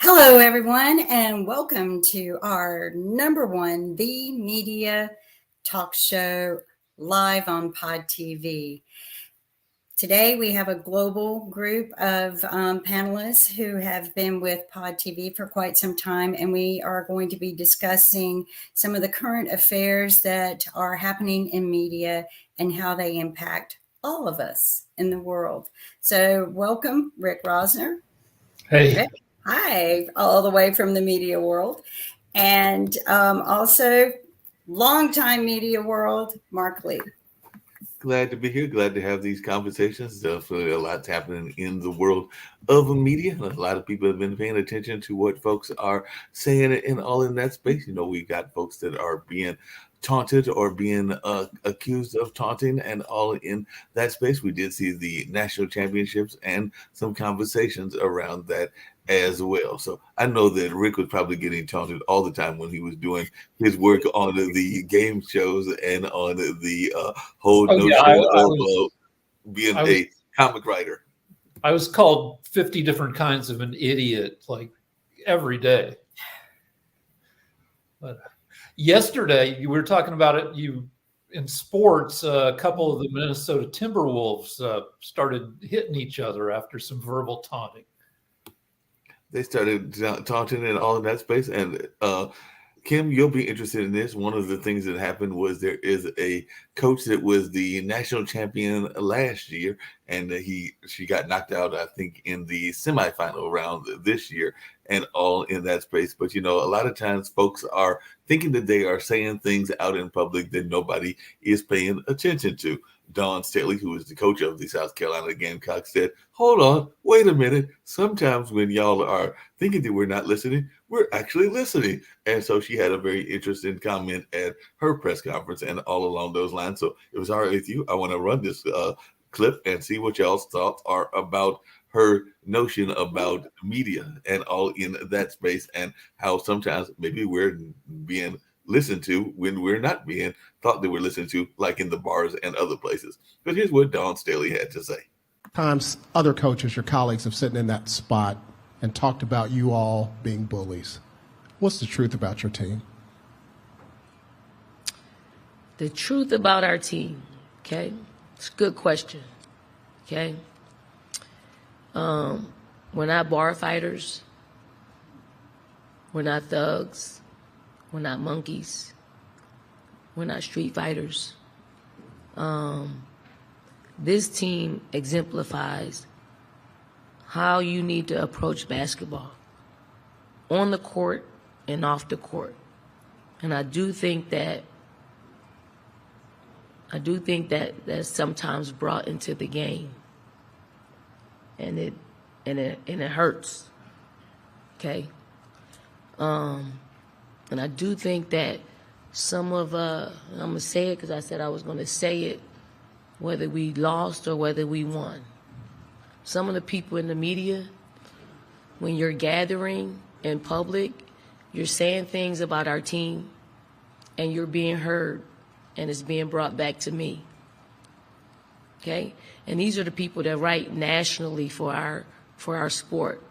Hello, everyone, and welcome to our number one, The Media Talk Show live on Pod TV. Today, we have a global group of panelists who have been with Pod TV for quite some time, and we are going to be discussing some of the current affairs that are happening in media and how they impact all of us in the world. So, welcome, Rick Rosner. Hey. Rick. Hi, all the way from the media world. And also, longtime media world, Mark Lee. Glad to be here. Glad to have these conversations. Definitely a lot's happening in the world of media. A lot of people have been paying attention to what folks are saying and all in that space. You know, we got folks that are being taunted or being accused of taunting and all in that space. We did see the national championships and some conversations around that as well. So I know that Rick was probably getting taunted all the time when he was doing his work on the game shows and on the whole notion of being a comic writer. I was called 50 different kinds of an idiot, like every day. But yesterday, you were talking about it. In sports, a couple of the Minnesota Timberwolves started hitting each other after some verbal taunting. They started taunting in all in that space. And Kim, you'll be interested in this. One of the things that happened was there is a coach that was the national champion last year, and she got knocked out, I think, in the semifinal round this year, and all in that space. But, you know, a lot of times folks are thinking that they are saying things out in public that nobody is paying attention to. Dawn Staley, who is the coach of the South Carolina Gamecocks, said, hold on, wait a minute. Sometimes when y'all are thinking that we're not listening, we're actually listening. And so she had a very interesting comment at her press conference and all along those lines. So it was all right with you. I want to run this clip and see what y'all's thoughts are about her notion about media and all in that space, and how sometimes maybe we're being listened to when we're not being thought that we're listened to, like in the bars and other places. But here's what Dawn Staley had to say. Times other coaches, your colleagues, have sitting in that spot and talked about you all being bullies. What's the truth about your team? The truth about our team, okay? It's a good question, okay? We're not bar fighters. We're not thugs. We're not monkeys. We're not street fighters. This team exemplifies how you need to approach basketball on the court and off the court. And I do think that that's sometimes brought into the game. And it hurts. Okay? And I do think that some of, I'm going to say it because I said I was going to say it, whether we lost or whether we won. Some of the people in the media, when you're gathering in public, you're saying things about our team, and you're being heard, and it's being brought back to me. Okay? And these are the people that write nationally for our sport.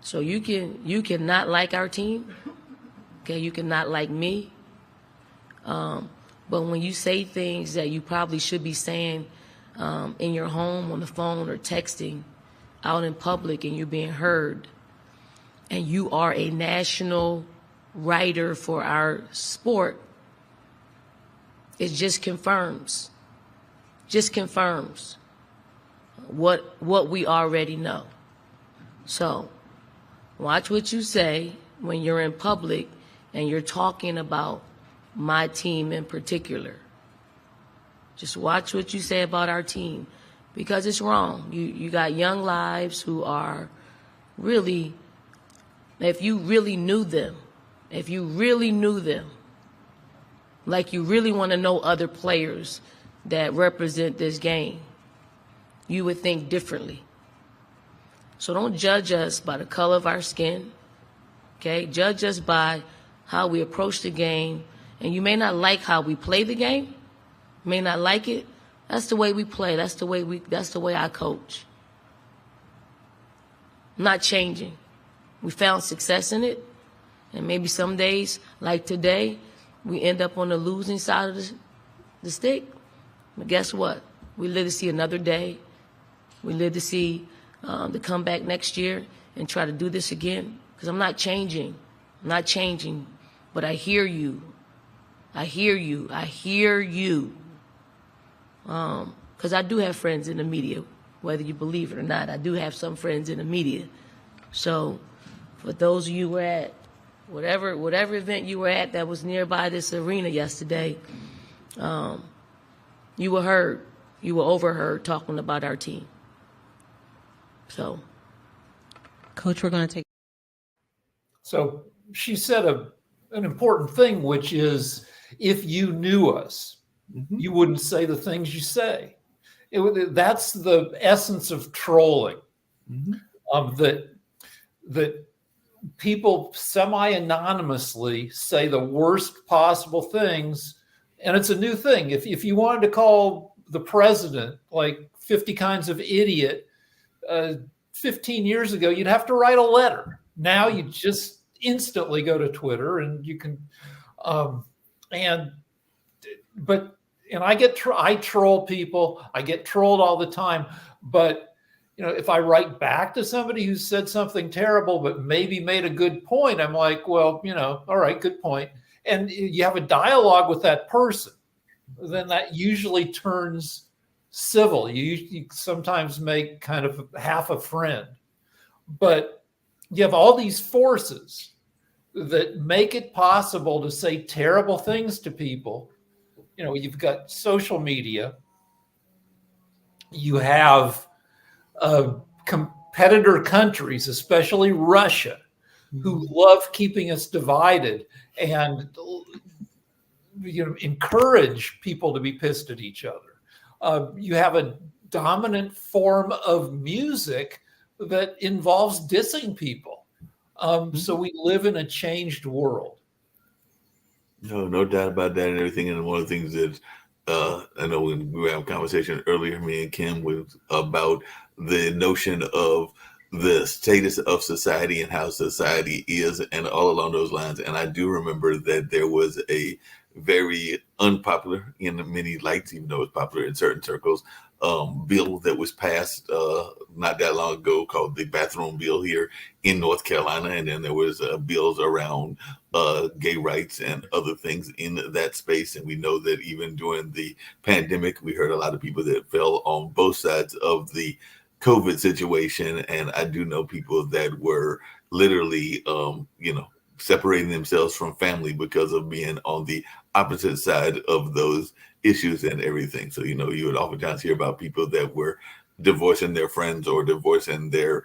So you can not like our team. Okay, you can not like me. But when you say things that you probably should be saying in your home, on the phone, or texting out in public, and you're being heard, and you are a national writer for our sport, it just confirms what we already know. So watch what you say when you're in public and you're talking about my team in particular. Just watch what you say about our team, because it's wrong. You got young lives who are really, if you really knew them, like you really want to know other players that represent this game, you would think differently. So don't judge us by the color of our skin, okay? Judge us by how we approach the game. And you may not like how we play the game, may not like it. That's the way we play. That's the way I coach. I'm not changing. We found success in it. And maybe some days, like today, we end up on the losing side of the stick. But guess what? We live to see another day. We live to see the comeback next year and try to do this again. Because I'm not changing. I'm not changing. But I hear you. I hear you. I hear you. Because I do have friends in the media, whether you believe it or not. I do have some friends in the media. So for those of you who were at whatever event you were at that was nearby this arena yesterday, you were heard. You were overheard talking about our team. So, Coach, we're going to take. So she said an important thing, which is if you knew us, you wouldn't say the things you say. That's the essence of trolling. That people semi-anonymously say the worst possible things, and it's a new thing. If you wanted to call the president like 50 kinds of idiot 15 years ago, you'd have to write a letter. Now you just instantly go to Twitter and you can I troll people. I get trolled all the time, but if I write back to somebody who said something terrible but maybe made a good point, I'm like, well, all right, good point. And you have a dialogue with that person, then that usually turns civil. You sometimes make kind of half a friend. But you have all these forces that make it possible to say terrible things to people. You've got social media. You have competitor countries, especially Russia, who love keeping us divided and encourage people to be pissed at each other. You have a dominant form of music that involves dissing people. So we live in a changed world. No doubt about that and everything. And one of the things that I know when we were having a conversation earlier, me and Kim, was about the notion of the status of society and how society is and all along those lines. And I do remember that there was a very unpopular in many lights, even though it's popular in certain circles, bill that was passed not that long ago called the bathroom bill here in North Carolina. And then there was bills around gay rights and other things in that space. And we know that even during the pandemic, we heard a lot of people that fell on both sides of the COVID situation. And I do know people that were literally, separating themselves from family because of being on the opposite side of those issues and everything. So, you would oftentimes hear about people that were divorcing their friends or divorcing their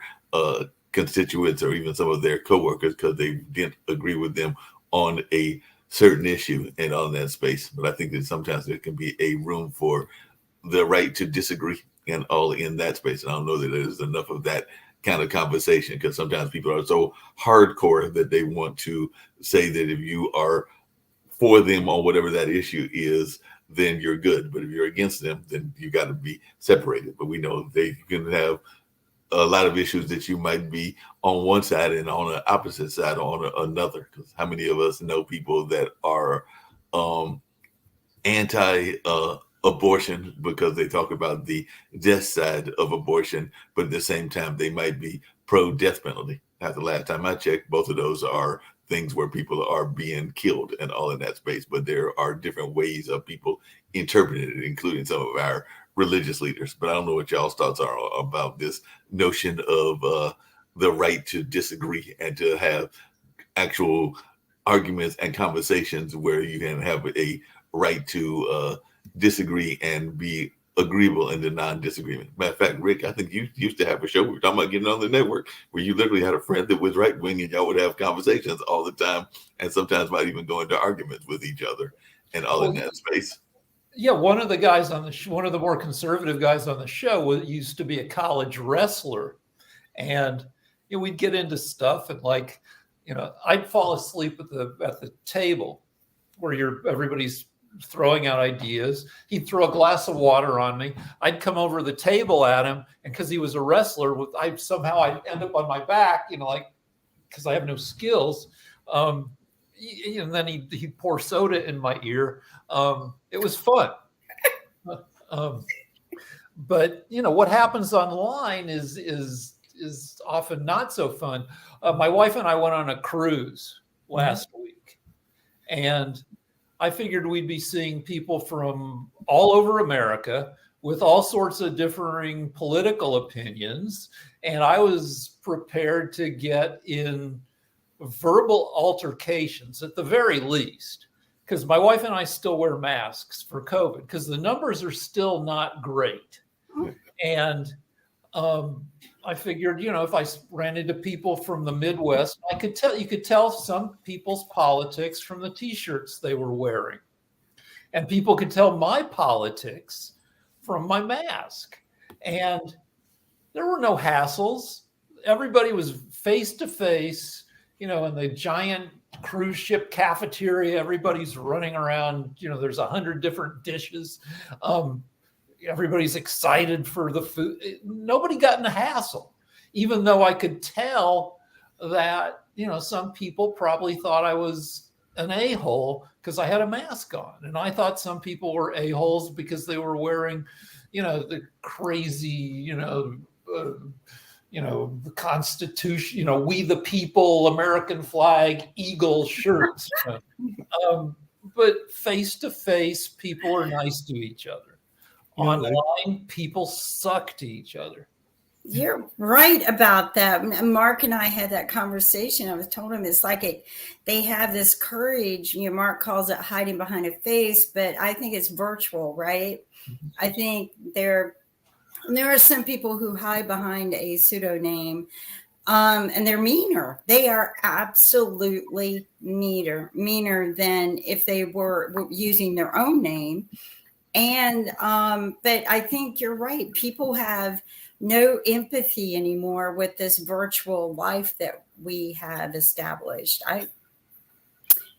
constituents or even some of their coworkers because they didn't agree with them on a certain issue and on that space. But I think that sometimes there can be a room for the right to disagree and all in that space. And I don't know that there's enough of that kind of conversation because sometimes people are so hardcore that they want to say that if you are for them on whatever that issue is, then you're good. But if you're against them, then you got to be separated. But we know they can have a lot of issues that you might be on one side and on the opposite side on another. Because how many of us know people that are anti-abortion because they talk about the death side of abortion, but at the same time, they might be pro-death penalty. Now, the last time I checked, both of those are things where people are being killed and all in that space. But there are different ways of people interpreting it, including some of our religious leaders. But I don't know what y'all's thoughts are about this notion of the right to disagree and to have actual arguments and conversations where you can have a right to disagree and be agreeable in the non-disagreement. Matter of fact, Rick, I think you used to have a show, we were talking about getting on the network, where you literally had a friend that was right-wing and y'all would have conversations all the time and sometimes might even go into arguments with each other and all in that space. Yeah, one of the guys on the show, one of the more conservative guys on the show used to be a college wrestler. And we'd get into stuff and I'd fall asleep at the table where everybody's throwing out ideas. He'd throw a glass of water on me. I'd come over the table at him, and because he was a wrestler, I'd end up on my back, because I have no skills. And then he'd pour soda in my ear. It was fun. But what happens online is often not so fun. My wife and I went on a cruise last week, and I figured we'd be seeing people from all over America with all sorts of differing political opinions, and I was prepared to get in verbal altercations at the very least, because my wife and I still wear masks for COVID because the numbers are still not great. And I figured, if I ran into people from the Midwest, you could tell some people's politics from the t-shirts they were wearing. And people could tell my politics from my mask. And there were no hassles. Everybody was face to face, in the giant cruise ship cafeteria. Everybody's running around, there's 100 different dishes. Everybody's excited for the food. Nobody got in a hassle, even though I could tell that, some people probably thought I was an a-hole because I had a mask on. And I thought some people were a-holes because they were wearing, the crazy, the Constitution, we the people, American flag, eagle shirts. But face to face, people are nice to each other. Online, people suck to each other. You're right about that. Mark and I had that conversation. I was told him it's like they have this courage. Mark calls it hiding behind a face, but I think it's virtual, right? I think there are some people who hide behind a pseudonym, and they're meaner. They are absolutely meaner than if they were using their own name. And, but I think you're right. People have no empathy anymore with this virtual life that we have established.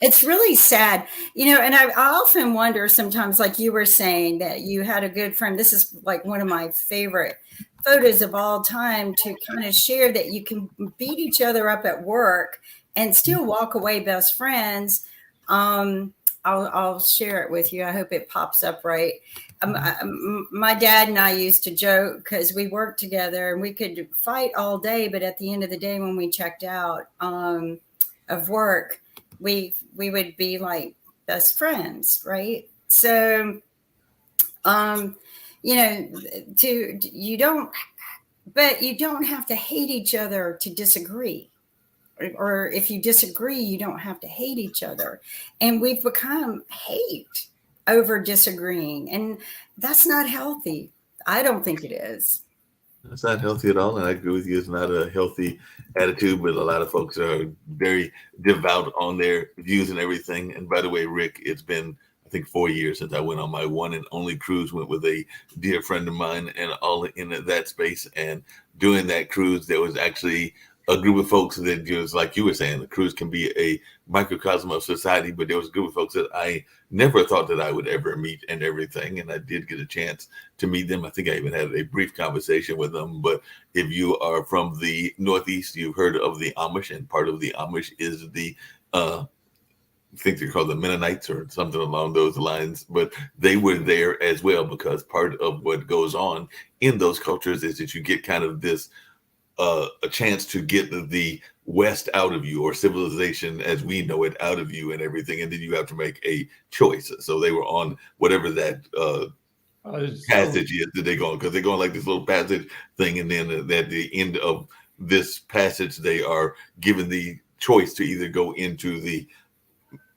It's really sad, and I often wonder sometimes, like you were saying, that you had a good friend. This is like one of my favorite photos of all time to kind of share that you can beat each other up at work and still walk away best friends. I'll share it with you. I hope it pops up right. My dad and I used to joke because we worked together and we could fight all day, but at the end of the day, when we checked out of work, we would be like best friends, right? So, you don't have to hate each other to disagree. Or if you disagree, you don't have to hate each other. And we've become hate over disagreeing. And that's not healthy. I don't think it is. It's not healthy at all. And I agree with you. It's not a healthy attitude, but a lot of folks are very devout on their views and everything. And by the way, Rick, it's been, I think, 4 years since I went on my one and only cruise. Went with a dear friend of mine and all in that space. And during that cruise, there was actually a group of folks that just, like you were saying, the cruise can be a microcosm of society, but there was a group of folks that I never thought that I would ever meet and everything. And I did get a chance to meet them. I think I even had a brief conversation with them. But if you are from the Northeast, you've heard of the Amish, and part of the Amish is the, I think they're called the Mennonites or something along those lines, but they were there as well, because part of what goes on in those cultures is that you get kind of this, a chance to get the West out of you, or civilization as we know it out of you and everything. And then you have to make a choice. So they were on whatever that passage is that they go on, because they go on like this little passage thing. And then at the end of this passage, they are given the choice to either go into the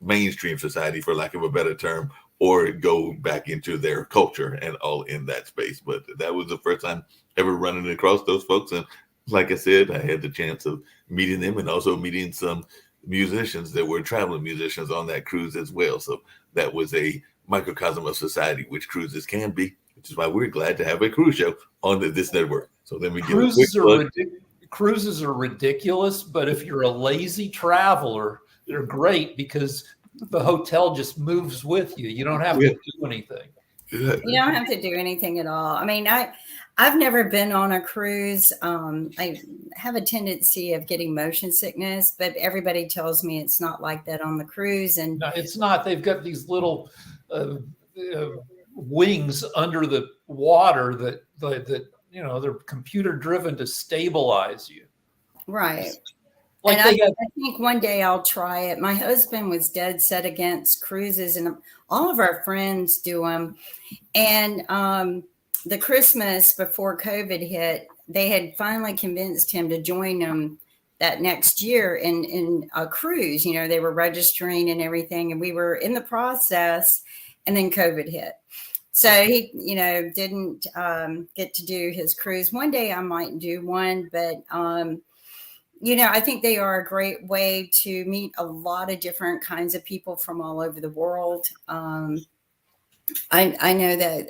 mainstream society, for lack of a better term, or go back into their culture, and all in that space. But that was the first time ever running across those folks. And like I said, I had the chance of meeting them, and also meeting some musicians that were traveling musicians on that cruise as well. So that was a microcosm of society, which cruises can be, which is why we're glad to have a cruise show on this network. So then we cruises are ridiculous, but if you're a lazy traveler, they're great because the hotel just moves with you. You don't have to do anything. You don't have to do anything at all. I mean, I've never been on a cruise. I have a tendency of getting motion sickness, but everybody tells me it's not like that on the cruise. And No, it's not. They've got these little uh, wings under the water that they're computer driven to stabilize you. right. Like And they have, I think one day I'll try it. My husband was dead set against cruises, and all of our friends do them. And the Christmas before COVID hit, they had finally convinced him to join them that next year in a cruise. You know, they were registering and everything, and we were in the process, and then COVID hit. So he, didn't get to do his cruise. One day I might do one, but I think they are a great way to meet a lot of different kinds of people from all over the world. I know that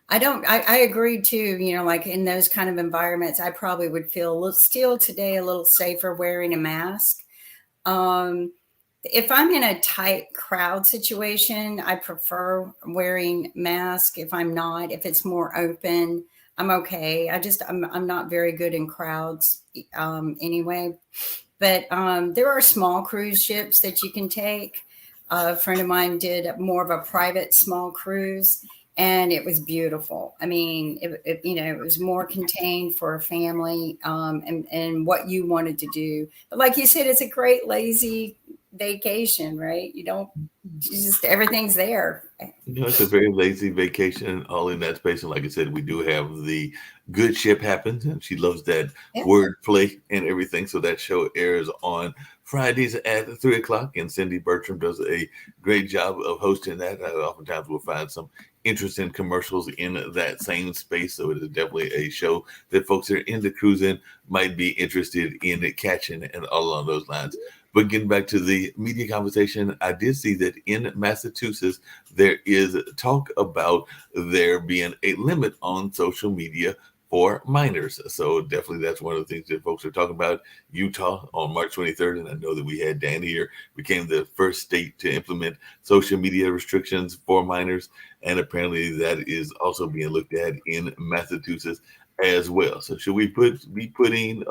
I agree too, like in those kind of environments, I probably would feel still today a little safer wearing a mask. If I'm in a tight crowd situation, I prefer wearing mask. If it's more open, I'm okay. I'm not very good in crowds anyway. But there are small cruise ships that you can take. A friend of mine did more of a private small cruise, and it was beautiful. I mean, it was more contained for a family and what you wanted to do. But like you said, it's a great lazy vacation, right? Everything's there. It's a very lazy vacation, all in that space. And like I said, we do have the Good Ship Happens, and she loves that wordplay and everything. So that show airs on Fridays at 3:00, and Cindy Bertram does a great job of hosting that. Oftentimes we'll find some interesting commercials in that same space. So it is definitely a show that folks that are into cruising might be interested in catching, and all along those lines. But getting back to the media conversation, I did see that in Massachusetts, there is talk about there being a limit on social media for minors. So definitely that's one of the things that folks are talking about. Utah on March 23rd, and I know that we had Dan here, became the first state to implement social media restrictions for minors. And apparently that is also being looked at in Massachusetts as well. So should we be putting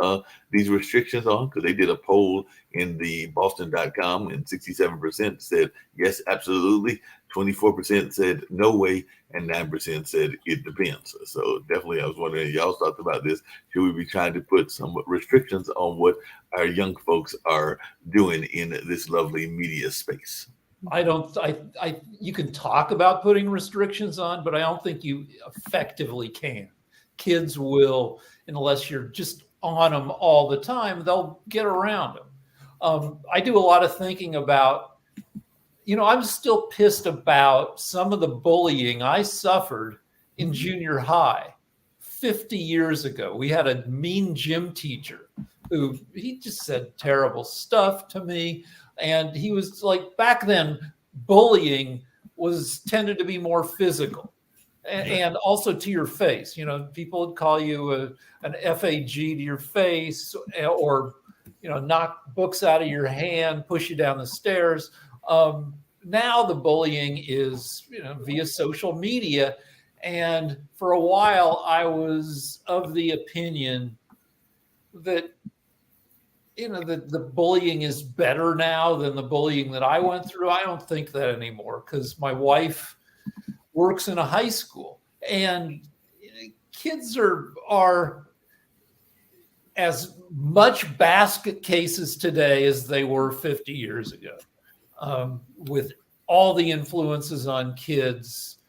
these restrictions on? Because they did a poll in the Boston.com, and 67% said yes, absolutely. 24% said no way, and 9% said it depends. So definitely, I was wondering y'all's thoughts about this. Should we be trying to put some restrictions on what our young folks are doing in this lovely media space? You can talk about putting restrictions on, but I don't think you effectively can. Kids will, unless you're just on them all the time, they'll get around them. I do a lot of thinking about, I'm still pissed about some of the bullying I suffered in junior high 50 years ago. We had a mean gym teacher who he just said terrible stuff to me. And he was like, back then, bullying tended to be more physical. And also to your face, people would call you an FAG to your face, or, knock books out of your hand, push you down the stairs. Now the bullying is, via social media. And for a while, I was of the opinion that, the bullying is better now than the bullying that I went through. I don't think that anymore, because my wife works in a high school, and kids are as much basket cases today as they were 50 years ago, with all the influences on kids,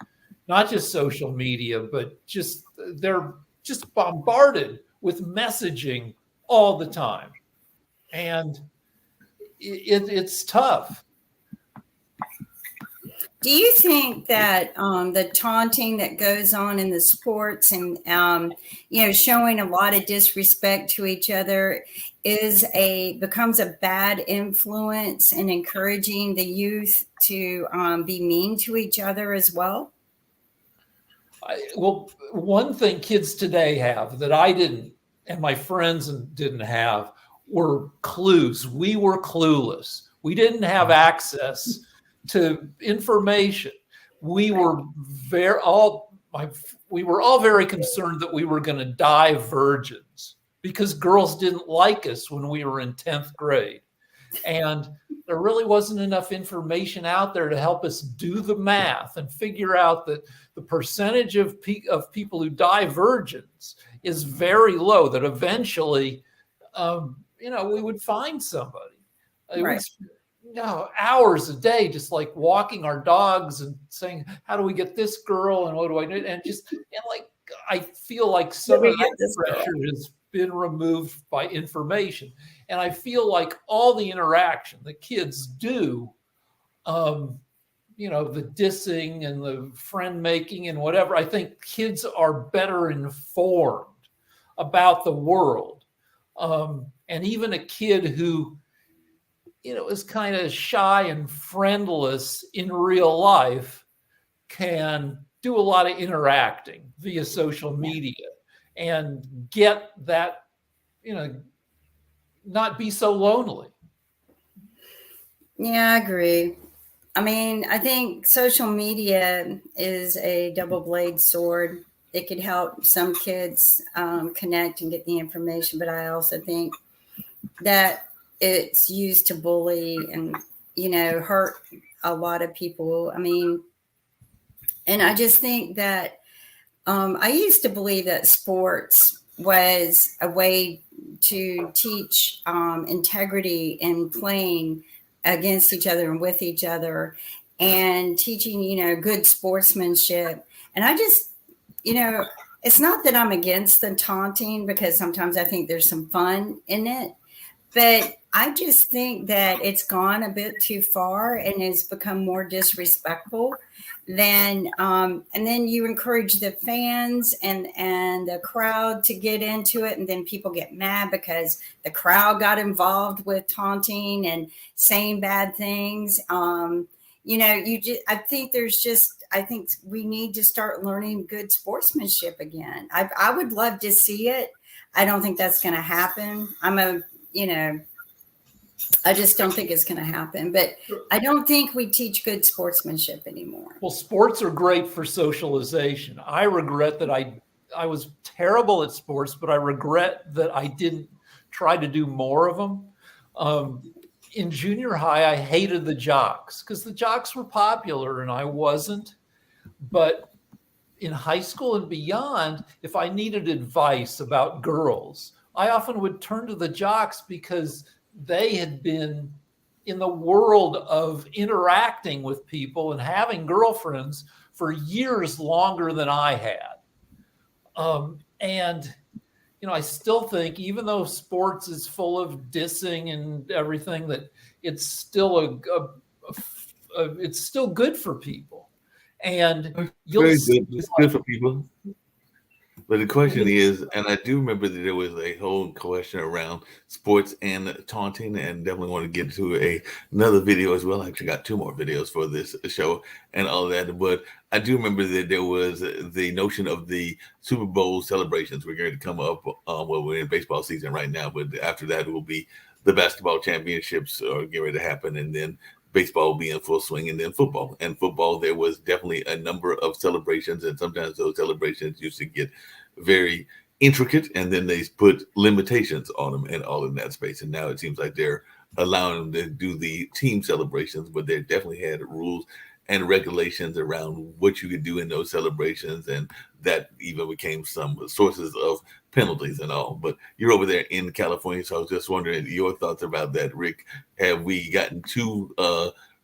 not just social media, but they're just bombarded with messaging all the time. And it's tough. Do you think that the taunting that goes on in the sports and, showing a lot of disrespect to each other becomes a bad influence in encouraging the youth to be mean to each other as well? Well, one thing kids today have that I didn't, and my friends didn't have, were clues. We were clueless. We didn't have access to information. We were we were all very concerned that we were going to die virgins because girls didn't like us when we were in 10th grade. And there really wasn't enough information out there to help us do the math and figure out that the percentage of people who die virgins is very low, that eventually, we would find somebody. Right. Hours a day, just like walking our dogs and saying, how do we get this girl? And what do I do? And I feel like some of that pressure has been removed by information. And I feel like all the interaction that kids do, the dissing and the friend making and whatever, I think kids are better informed about the world. And even a kid who, is kind of shy and friendless in real life can do a lot of interacting via social media and get that, not be so lonely. Yeah, I agree. I mean, I think social media is a double-bladed sword. It could help some kids connect and get the information, but I also think that it's used to bully and, hurt a lot of people. I mean, and I just think that I used to believe that sports was a way to teach integrity in playing against each other and with each other and teaching, good sportsmanship. And I just, it's not that I'm against the taunting because sometimes I think there's some fun in it, but I just think that it's gone a bit too far and it's become more disrespectful than, and then you encourage the fans and the crowd to get into it. And then people get mad because the crowd got involved with taunting and saying bad things. I think we need to start learning good sportsmanship again. I would love to see it. I don't think that's going to happen. I just don't think it's going to happen, but I don't think we teach good sportsmanship anymore. Well, sports are great for socialization. I regret that I was terrible at sports, but I regret that I didn't try to do more of them. In junior high, I hated the jocks because the jocks were popular and I wasn't. But in high school and beyond, if I needed advice about girls, I often would turn to the jocks because they had been in the world of interacting with people and having girlfriends for years longer than I had. I still think, even though sports is full of dissing and everything, that it's still it's still good for people. And it's good for people. But the question is, and I do remember that there was a whole question around sports and taunting, and definitely want to get to another video as well. I actually got 2 more videos for this show and all of that. But I do remember that there was the notion of the Super Bowl celebrations. We're going to come up, we're in baseball season right now, but after that will be the basketball championships are getting ready to happen, and then baseball will be in full swing, and then football. And football, there was definitely a number of celebrations, and sometimes those celebrations used to get very intricate, and then they put limitations on them and all in that space. And now it seems like they're allowing them to do the team celebrations, but they definitely had rules and regulations around what you could do in those celebrations, and that even became some sources of penalties and all. But you're over there in California, so I was just wondering your thoughts about that, Rick. Have we gotten too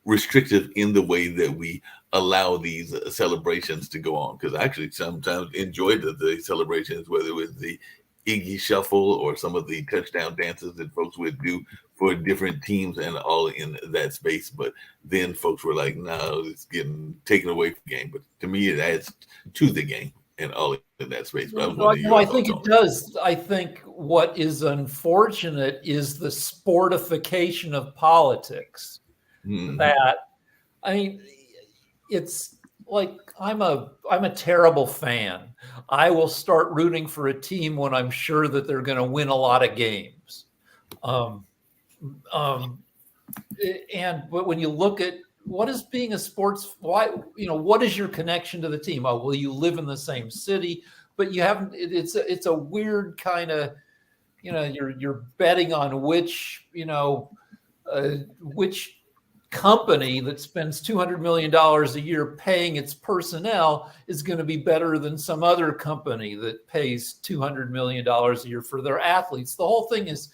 restrictive in the way that we allow these celebrations to go on? Because I actually sometimes enjoyed the celebrations, whether it was the Iggy Shuffle or some of the touchdown dances that folks would do for different teams and all in that space. But then folks were like, no, it's getting taken away from the game. But to me, it adds to the game and all in that space. But I think it does. I think what is unfortunate is the sportification of politics. Mm-hmm. That, I mean, it's like I'm a terrible fan. I will start rooting for a team when I'm sure that they're going to win a lot of games. But when you look at what is being a sports? Why, what is your connection to the team? Oh, well, you live in the same city, but you haven't. It's a weird kind of, you're betting on which company that spends $200 million a year paying its personnel is going to be better than some other company that pays $200 million a year for their athletes. The whole thing is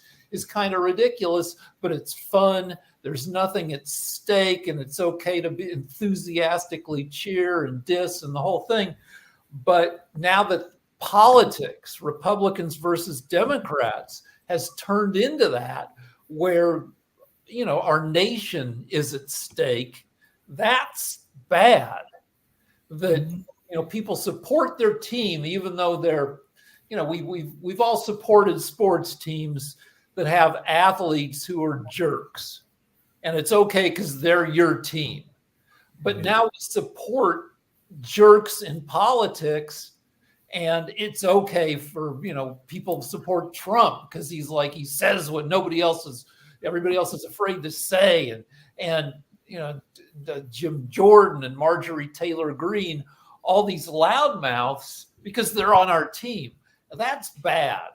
kind of ridiculous, but it's fun. There's nothing at stake, and it's okay to be enthusiastically cheer and diss and the whole thing. But now that politics, Republicans versus Democrats, has turned into that, where our nation is at stake, that's bad. That people support their team, even though they're, we've all supported sports teams that have athletes who are jerks, and it's okay because they're your team. But now we support jerks in politics, and it's okay for people to support Trump because he says what everybody else is afraid to say, and Jim Jordan and Marjorie Taylor Greene, all these loudmouths because they're on our team. That's bad.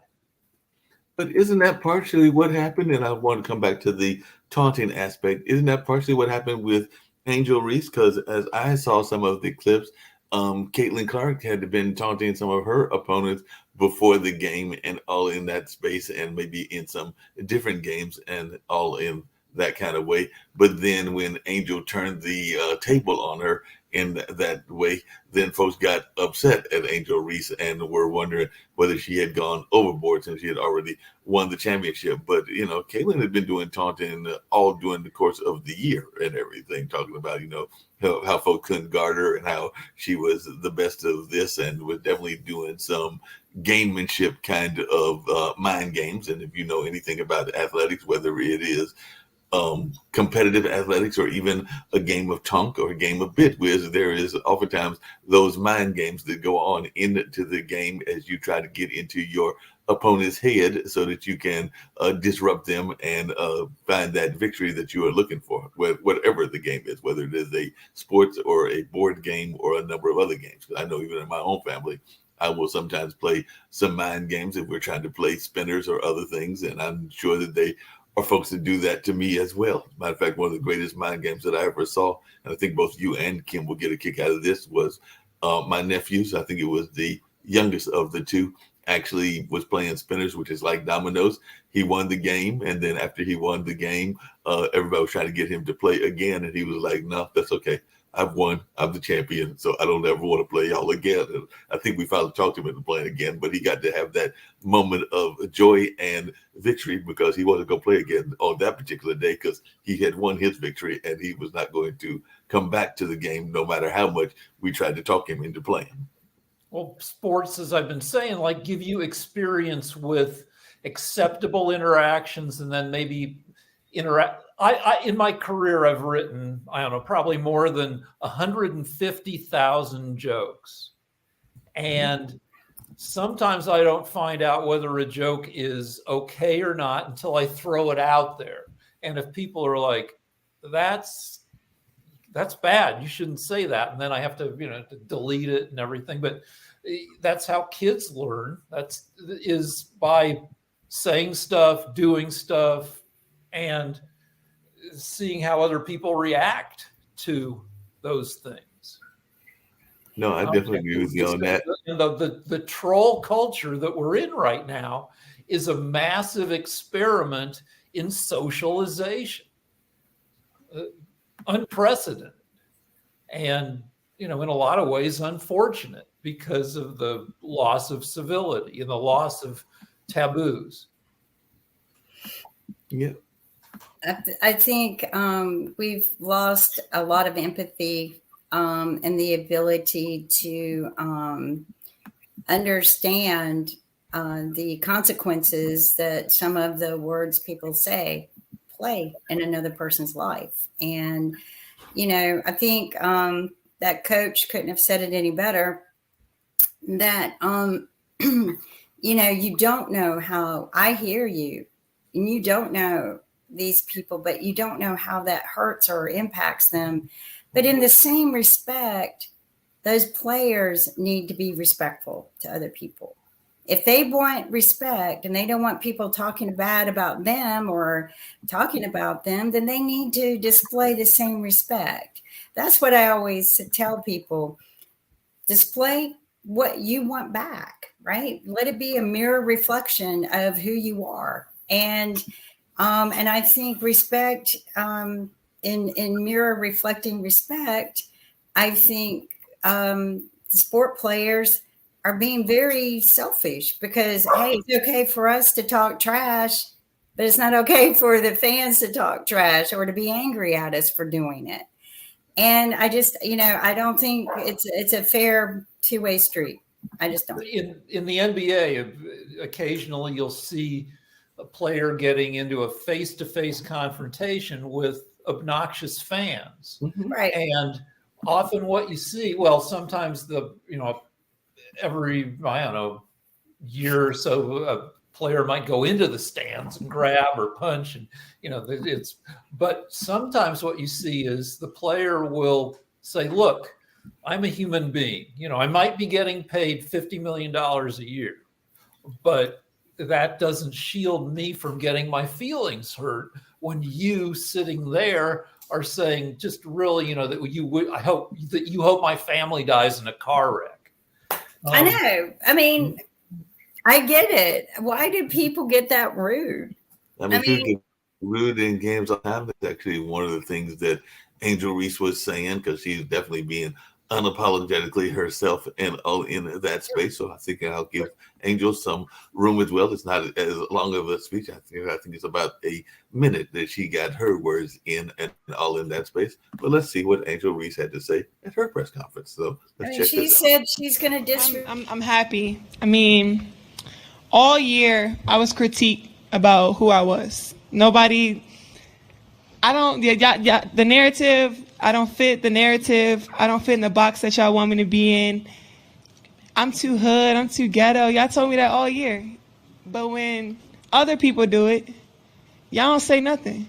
But isn't that partially what happened? And I want to come back to the taunting aspect. Isn't that partially what happened with Angel Reese? Because as I saw some of the clips, Caitlin Clark had been taunting some of her opponents before the game and all in that space, and maybe in some different games and all in that kind of way. But then when Angel turned the table on her in that way, then folks got upset at Angel Reese and were wondering whether she had gone overboard since she had already won the championship. But, Caitlin had been doing taunting all during the course of the year and everything, talking about, how folks couldn't guard her and how she was the best of this, and was definitely doing some gamemanship kind of mind games. And if you know anything about athletics, whether it is competitive athletics or even a game of tonk or a game of bit whiz, there is oftentimes those mind games that go on into the game as you try to get into your opponent's head so that you can disrupt them and find that victory that you are looking for, whatever the game is, whether it is a sports or a board game or a number of other games. I know even in my own family, I will sometimes play some mind games if we're trying to play spinners or other things, and I'm sure that they are folks that do that to me as well. Matter of fact, one of the greatest mind games that I ever saw, and I think both you and Kim will get a kick out of this, was my nephews. I think it was the youngest of the two, actually was playing spinners, which is like dominoes. He won the game, and then after he won the game, everybody was trying to get him to play again, and he was like, "No, that's okay. I've won. I'm the champion, so I don't ever want to play y'all again." And I think we finally talked him into playing again, but he got to have that moment of joy and victory because he wasn't going to play again on that particular day because he had won his victory, and he was not going to come back to the game no matter how much we tried to talk him into playing. Well, sports, as I've been saying, give you experience with acceptable interactions, and then maybe interact. I in my career, I've written, I don't know, probably more than 150,000 jokes. And sometimes I don't find out whether a joke is okay or not until I throw it out there. And if people are like, that's bad, you shouldn't say that, and then I have to, to delete it and everything. But that's how kids learn. Is by saying stuff, doing stuff, and seeing how other people react to those things. No, I definitely agree with you on that. The troll culture that we're in right now is a massive experiment in socialization, unprecedented, and in a lot of ways unfortunate because of the loss of civility and the loss of taboos. Yeah. I think we've lost a lot of empathy and the ability to understand the consequences that some of the words people say play in another person's life. And, I think that coach couldn't have said it any better, that, you don't know how I hear you, and you don't know these people, but you don't know how that hurts or impacts them. But in the same respect, those players need to be respectful to other people. If they want respect and they don't want people talking bad about them or talking about them, then they need to display the same respect. That's what I always tell people. Display what you want back, right? Let it be a mirror reflection of who you are. And I think respect, in mirror reflecting respect, I think sport players are being very selfish because, hey, it's okay for us to talk trash, but it's not okay for the fans to talk trash or to be angry at us for doing it. And I just, I don't think it's a fair two-way street. I just don't. In the NBA, occasionally you'll see a player getting into a face-to-face confrontation with obnoxious fans. Right. And often what you see, well, sometimes every, I don't know, year or so, a player might go into the stands and grab or punch, and but sometimes what you see is the player will say, look, I'm a human being. I might be getting paid $50 million a year, but that doesn't shield me from getting my feelings hurt when you sitting there are saying just really, that you hope my family dies in a car wreck. I know. I mean, I get it. Why do people get that rude? I mean, people get rude in games all the time. That's actually one of the things that Angel Reese was saying, because she's definitely being unapologetically herself and all in that space. So I think I'll give Angel some room as well. It's not as long of a speech. I think it's about a minute that she got her words in and all in that space. But let's see what Angel Reese had to say at her press conference. So let's check she this said out. she's going to disrupt. I'm happy. I mean, all year I was critiqued about who I was. Nobody. The narrative. I don't fit the narrative. I don't fit in the box that y'all want me to be in. I'm too hood. I'm too ghetto. Y'all told me that all year. But when other people do it, y'all don't say nothing.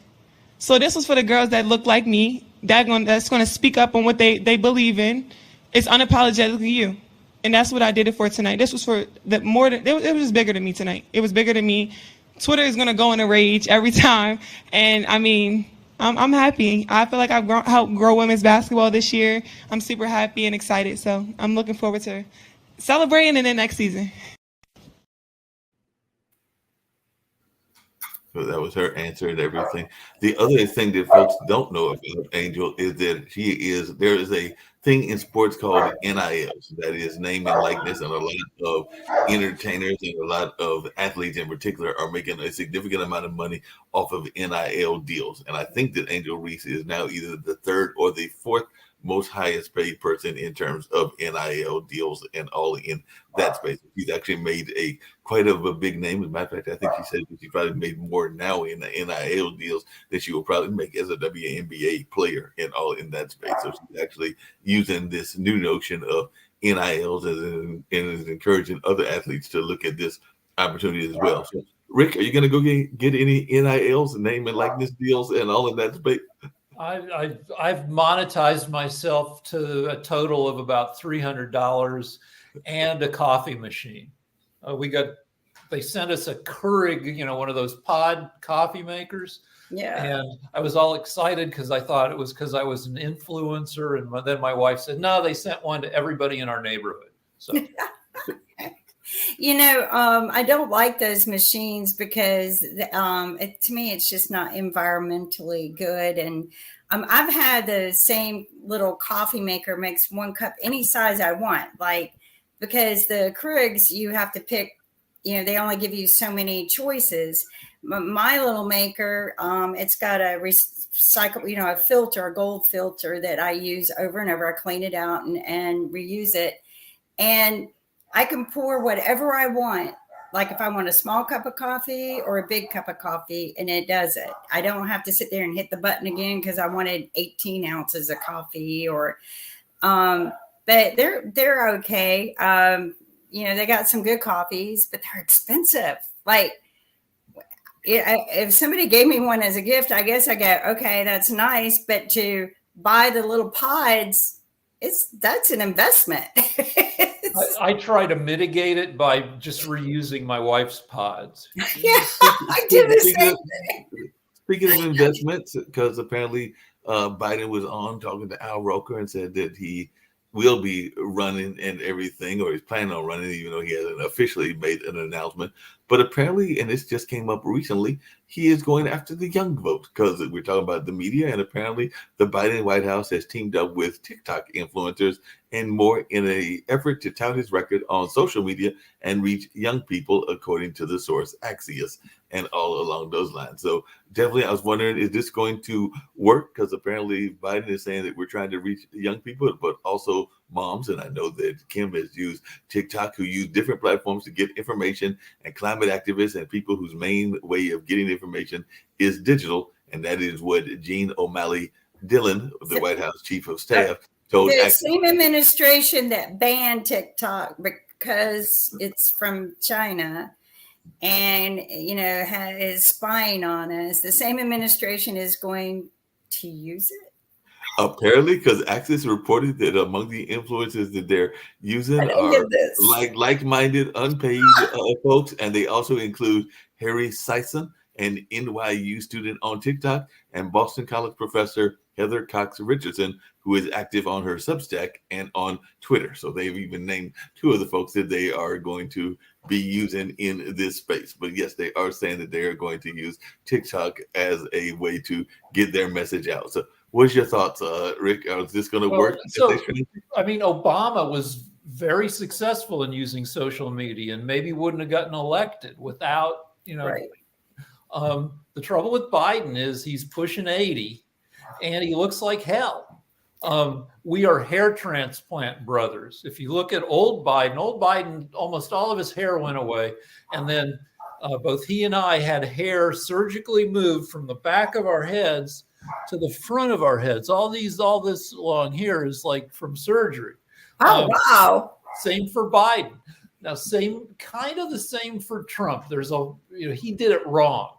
So this was for the girls that look like me, that's going to speak up on what they believe in. It's unapologetically you. And that's what I did it for tonight. This was for it was just bigger than me tonight. It was bigger than me. Twitter is going to go in a rage every time. And I mean, I'm happy. I feel like I've helped grow women's basketball this year. I'm super happy and excited. So I'm looking forward to celebrating in the next season. So that was her answer and everything. The other thing that folks don't know about Angel is that there is a thing in sports called NILs, that is name and likeness, and a lot of entertainers and a lot of athletes in particular are making a significant amount of money off of NIL deals. And I think that Angel Reese is now either the third or the fourth most highest paid person in terms of NIL deals and all in that space. He's actually made quite of a big name. As a matter of fact, I think she said that she probably made more now in the NIL deals than she will probably make as a WNBA player and all in that space. So she's actually using this new notion of NILs and is encouraging other athletes to look at this opportunity as well. So, Rick, are you going to go get any NILs, name and likeness deals and all in that space? I've monetized myself to a total of about $300 and a coffee machine. They sent us a Keurig, one of those pod coffee makers. Yeah. And I was all excited because I thought it was because I was an influencer. And then my wife said, no, they sent one to everybody in our neighborhood. So. I don't like those machines because to me, it's just not environmentally good. And I've had the same little coffee maker makes one cup any size I want, because the Keurigs, you have to pick, they only give you so many choices. My little maker, it's got a recycle, a filter, a gold filter that I use over and over. I clean it out and reuse it. And I can pour whatever I want, like if I want a small cup of coffee or a big cup of coffee, and it does it. I don't have to sit there and hit the button again because I wanted 18 ounces of coffee but they're okay. They got some good coffees, but they're expensive. if somebody gave me one as a gift, I guess I go, okay, that's nice. But to buy the little pods, that's an investment. I try to mitigate it by just reusing my wife's pods. Yeah, I do the same. Speaking of investments, because apparently Biden was on talking to Al Roker and said that he will be running and everything, or he's planning on running, even though he hasn't officially made an announcement. But apparently, and this just came up recently, he is going after the young vote, because we're talking about the media, and apparently the Biden White House has teamed up with TikTok influencers and more in an effort to tout his record on social media and reach young people, according to the source Axios, and all along those lines. So definitely, I was wondering, is this going to work? Because apparently Biden is saying that we're trying to reach young people, but also moms. And I know that Kim has used TikTok, who use different platforms to get information, and climate activists and people whose main way of getting information is digital. And that is what Jean O'Malley Dillon, the White House chief of staff, told the Axios. same administration that banned TikTok because it's from China and, is spying on us. The same administration is going to use it. Apparently, because Axios reported that among the influencers that they're using are like-minded, unpaid folks, and they also include Harry Sison, an NYU student on TikTok, and Boston College professor Heather Cox Richardson, who is active on her Substack and on Twitter. So they've even named two of the folks that they are going to be using in this space. But yes, they are saying that they are going to use TikTok as a way to get their message out. So what's your thoughts, Rick? Is this going to work? So, I mean, Obama was very successful in using social media and maybe wouldn't have gotten elected without, Right. The trouble with Biden is he's pushing 80 and he looks like hell. We are hair transplant brothers. If you look at old Biden, almost all of his hair went away. And then both he and I had hair surgically moved from the back of our heads to the front of our heads. All this long hair is like from surgery. Oh, wow. Same for Biden. Now, kind of the same for Trump. He did it wrong.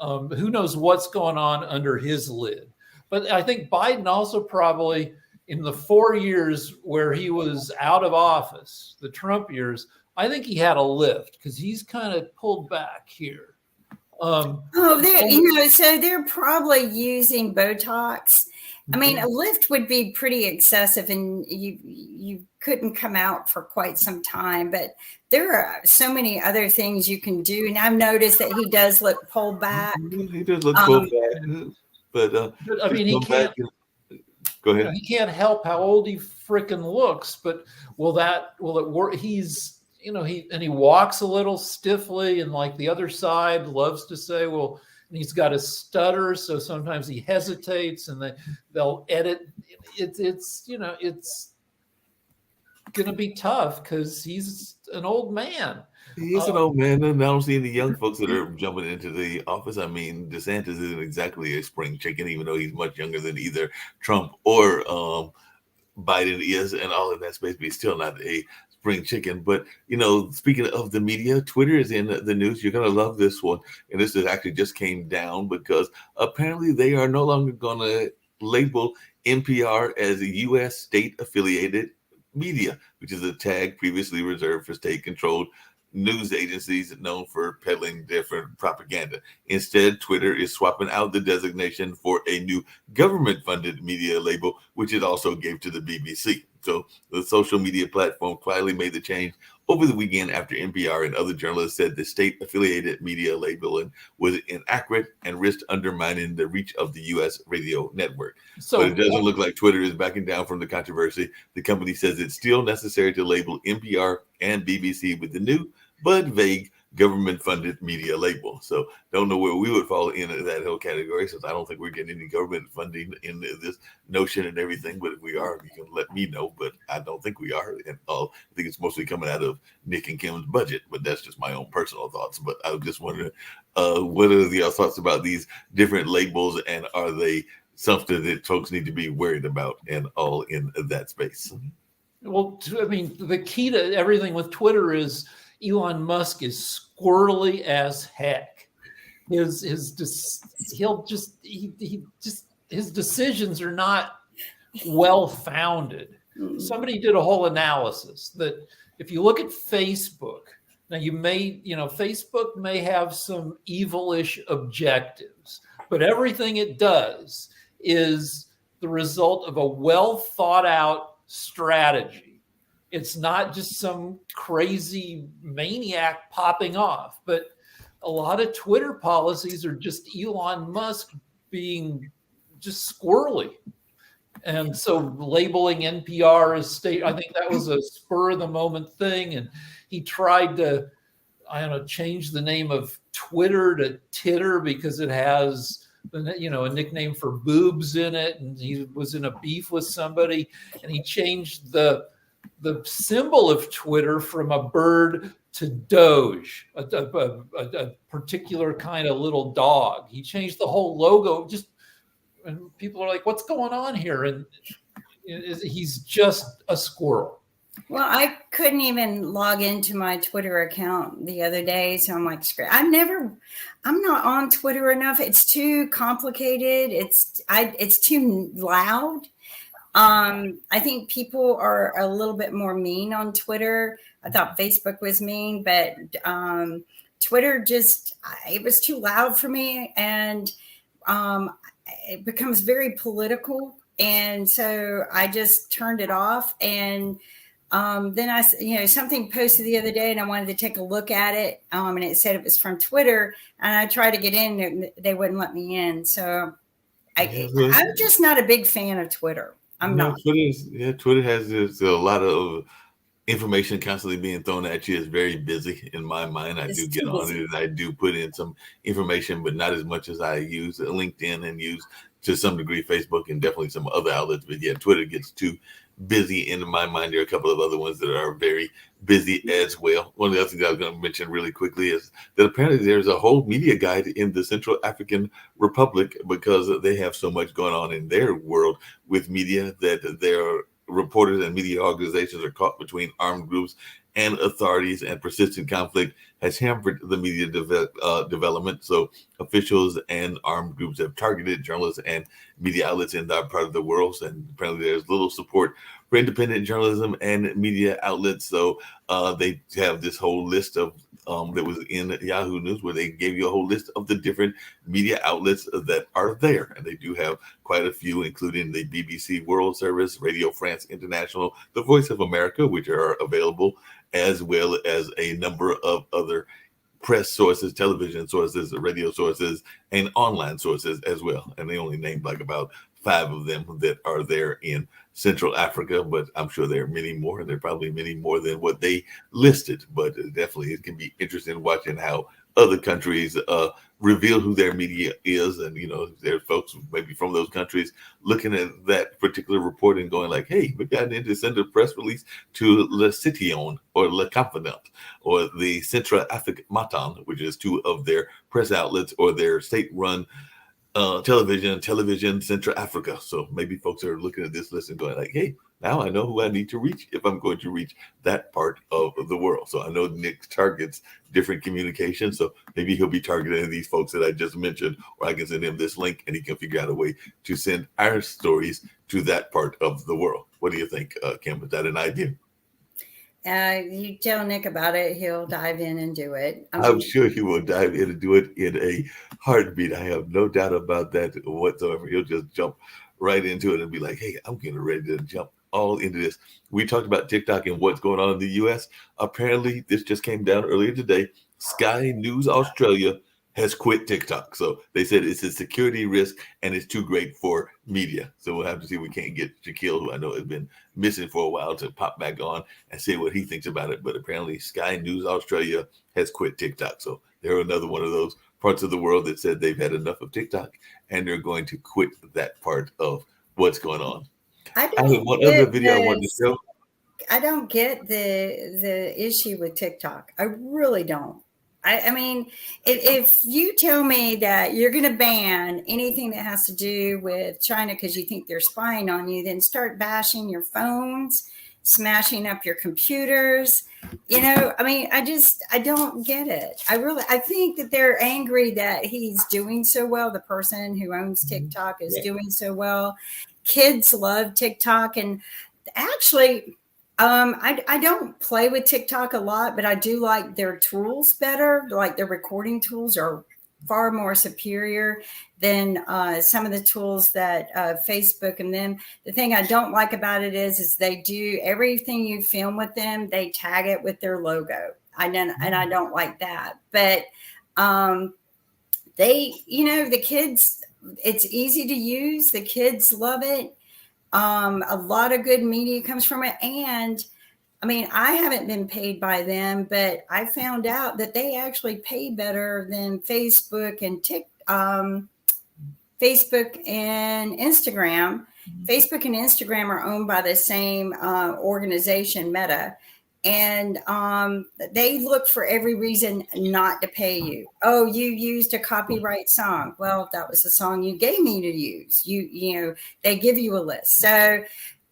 Who knows what's going on under his lid? But I think Biden also probably, in the 4 years where he was out of office, the Trump years, I think he had a lift because he's kind of pulled back here. So they're probably using Botox. I mean, a lift would be pretty excessive, and you couldn't come out for quite some time. But there are so many other things you can do, and I've noticed that he does look pulled back. He does look pulled back, but I mean, he can't. Go ahead. He can't help how old he freaking looks. But will it work? He walks a little stiffly, and like the other side loves to say, well, and he's got a stutter, so sometimes he hesitates, and they'll edit. It's going to be tough because he's an old man. He is an old man, and I don't see any young folks that are jumping into the office. I mean, DeSantis isn't exactly a spring chicken, even though he's much younger than either Trump or Biden is, and all of that space, but he's still not a spring chicken. But speaking of the media, Twitter is in the news. You're gonna love this one, and this is actually just came down because apparently they are no longer gonna label NPR as a U.S. state affiliated media, which is a tag previously reserved for state-controlled news agencies known for peddling different propaganda. Instead, Twitter is swapping out the designation for a new government-funded media label, which it also gave to the BBC. So the social media platform quietly made the change over the weekend after NPR and other journalists said the state-affiliated media labeling was inaccurate and risked undermining the reach of the U.S. radio network. But it doesn't look like Twitter is backing down from the controversy. The company says it's still necessary to label NPR and BBC with the new but vague government-funded media label. So don't know where we would fall into that whole category, since I don't think we're getting any government funding in this notion and everything. But if we are, you can let me know. But I don't think we are. And I think it's mostly coming out of Nick and Kim's budget. But that's just my own personal thoughts. But I was just wondering, what are your thoughts about these different labels, and are they something that folks need to be worried about, and all in that space? Well, I mean, the key to everything with Twitter is Elon Musk is squirrely as heck. he'll just his decisions are not well founded. Somebody did a whole analysis that if you look at Facebook, now Facebook may have some evilish objectives, but everything it does is the result of a well thought out strategy. It's not just some crazy maniac popping off, but a lot of Twitter policies are just Elon Musk being just squirrely. And so labeling NPR as state, I think that was a spur of the moment thing. And he tried to, change the name of Twitter to Titter because it has, a nickname for boobs in it. And he was in a beef with somebody, and he changed the symbol of Twitter from a bird to Doge, a particular kind of little dog. He changed the whole logo, and people are like, what's going on here? And he's just a squirrel. Well, I couldn't even log into my Twitter account the other day. So I'm like, I'm not on Twitter enough. It's too complicated. It's too loud. I think people are a little bit more mean on Twitter. I thought Facebook was mean, but Twitter it was too loud for me. And it becomes very political. And so I just turned it off. And then something posted the other day and I wanted to take a look at it. And it said it was from Twitter, and I tried to get in and they wouldn't let me in. So I'm just not a big fan of Twitter. I'm not. Twitter has a lot of information constantly being thrown at you. Is very busy in my mind. I do get on it and I do put in some information, but not as much as I use LinkedIn and use to some degree Facebook and definitely some other outlets. But yeah, Twitter gets too busy in my mind. There are a couple of other ones that are very busy as well. One of the other things I was going to mention really quickly is that apparently there's a whole media guide in the Central African Republic because they have so much going on in their world with media that their reporters and media organizations are caught between armed groups and authorities, and persistent conflict has hampered the media development. So officials and armed groups have targeted journalists and media outlets in that part of the world. And apparently there's little support for independent journalism and media outlets. So they have this whole list of that was in Yahoo News, where they gave you a whole list of the different media outlets that are there. And they do have quite a few, including the BBC World Service, Radio France International, The Voice of America, which are available, as well as a number of other press sources, television sources, radio sources, and online sources as well. And they only named like about 5 of them that are there in Central Africa, but I'm sure there are many more, and there are probably many more than what they listed. But definitely it can be interesting watching how other countries reveal who their media is. And, there are folks maybe from those countries looking at that particular report and going like, hey, we got to send a press release to Le Citoyen or Le Confident or the Central Afrique Matin, which is 2 of their press outlets or their state-run television Central Africa. So maybe folks are looking at this list and going like, hey, now I know who I need to reach if I'm going to reach that part of the world. So I know Nick targets different communications. So maybe he'll be targeting these folks that I just mentioned, or I can send him this link and he can figure out a way to send our stories to that part of the world. What do you think, Kim? Is that an idea? You tell Nick about it, he'll dive in and do it. I'm sure he will dive in and do it in a heartbeat. I have no doubt about that whatsoever. He'll just jump right into it and be like, hey, I'm getting ready to jump all into this. We talked about TikTok and what's going on in the U.S. Apparently, this just came down earlier today. Sky News Australia has quit TikTok. So they said it's a security risk and it's too great for media. So we'll have to see if we can't get Shaquille, who I know has been missing for a while, to pop back on and say what he thinks about it. But apparently Sky News Australia has quit TikTok. So they're another one of those parts of the world that said they've had enough of TikTok and they're going to quit that part of what's going on. I have one other video I wanted to show. I don't get the issue with TikTok. I really don't. I mean, if you tell me that you're going to ban anything that has to do with China because you think they're spying on you, then start bashing your phones, smashing up your computers. I mean, I don't get it. I think that they're angry that he's doing so well. The person who owns TikTok is doing so well. Kids love TikTok. And actually, I don't play with TikTok a lot, but I do like their tools better. Like their recording tools are far more superior than some of the tools that Facebook and them. The thing I don't like about it is they do everything you film with them, they tag it with their logo. And I don't like that. But the kids, it's easy to use. The kids love it. A lot of good media comes from it. And I mean, I haven't been paid by them, but I found out that they actually pay better than Facebook and Facebook and Instagram. Facebook and Instagram are owned by the same organization, Meta, and they look for every reason not to pay you. Oh, you used a copyright song. Well, that was the song you gave me to use. They give you a list. So,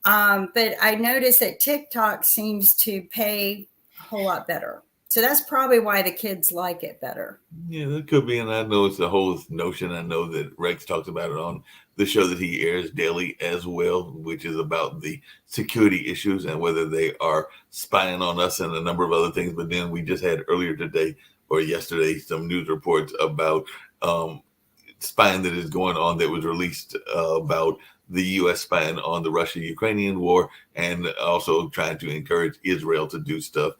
but I noticed that TikTok seems to pay a whole lot better. So that's probably why the kids like it better. Yeah, that could be. And I know it's the whole notion. I know that Rex talks about it on the show that he airs daily as well, which is about the security issues and whether they are spying on us and a number of other things. But then we just had earlier today or yesterday some news reports about spying that is going on that was released about the U.S. spying on the Russia-Ukrainian war and also trying to encourage Israel to do stuff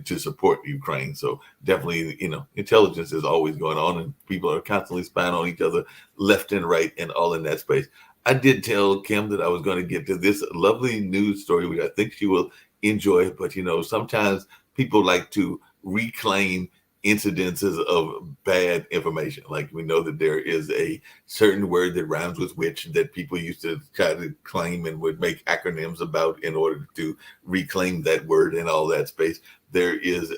to support Ukraine. So definitely, intelligence is always going on and people are constantly spying on each other left and right and all in that space. I did tell Kim that I was going to get to this lovely news story, which I think she will enjoy. But, sometimes people like to reclaim incidences of bad information. Like we know that there is a certain word that rhymes with which that people used to try to claim and would make acronyms about in order to reclaim that word and all that space. There is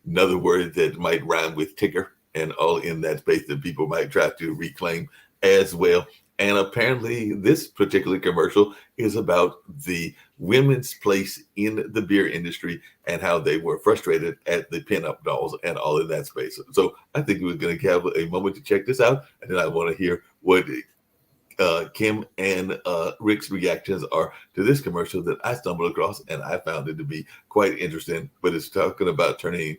another word that might rhyme with ticker and all in that space that people might try to reclaim as well. And apparently this particular commercial is about the women's place in the beer industry and how they were frustrated at the pinup dolls and all in that space. So I think we're going to have a moment to check this out. And then I want to hear what Kim and Rick's reactions are to this commercial that I stumbled across, and I found it to be quite interesting. But it's talking about turning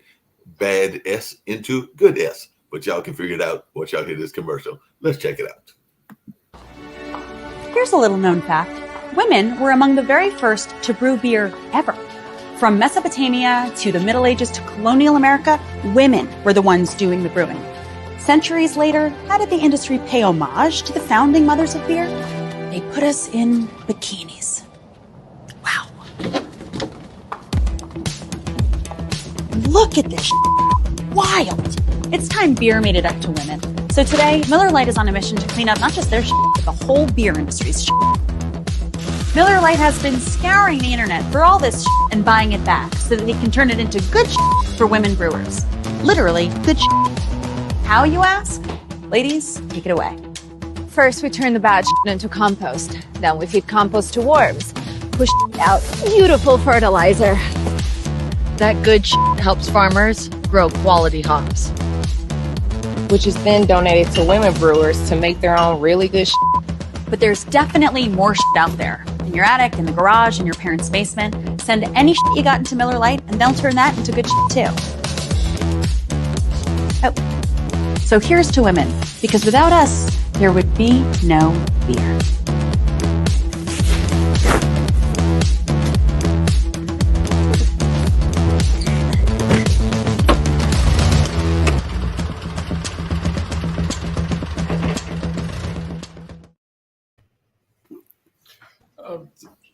bad S into good S. But y'all can figure it out once y'all hear this commercial. Let's check it out. Here's a little known fact. Women were among the very first to brew beer ever. From Mesopotamia to the Middle Ages to colonial America, women were the ones doing the brewing. Centuries later, how did the industry pay homage to the founding mothers of beer? They put us in bikinis. Wow. Look at this wild. It's time beer made it up to women. So today, Miller Lite is on a mission to clean up not just their but the whole beer industry's Miller Lite has been scouring the internet for all this and buying it back so that they can turn it into good for women brewers. Literally, good How, you ask? Ladies, take it away. First, we turn the bad into compost. Then we feed compost to worms. Push out beautiful fertilizer. That good helps farmers grow quality hops, which is then donated to women brewers to make their own really good But there's definitely more out there. In your attic, in the garage, in your parents' basement. Send any you got into Miller Lite, and they'll turn that into good too. Oh. So here's to women, because without us, there would be no beer.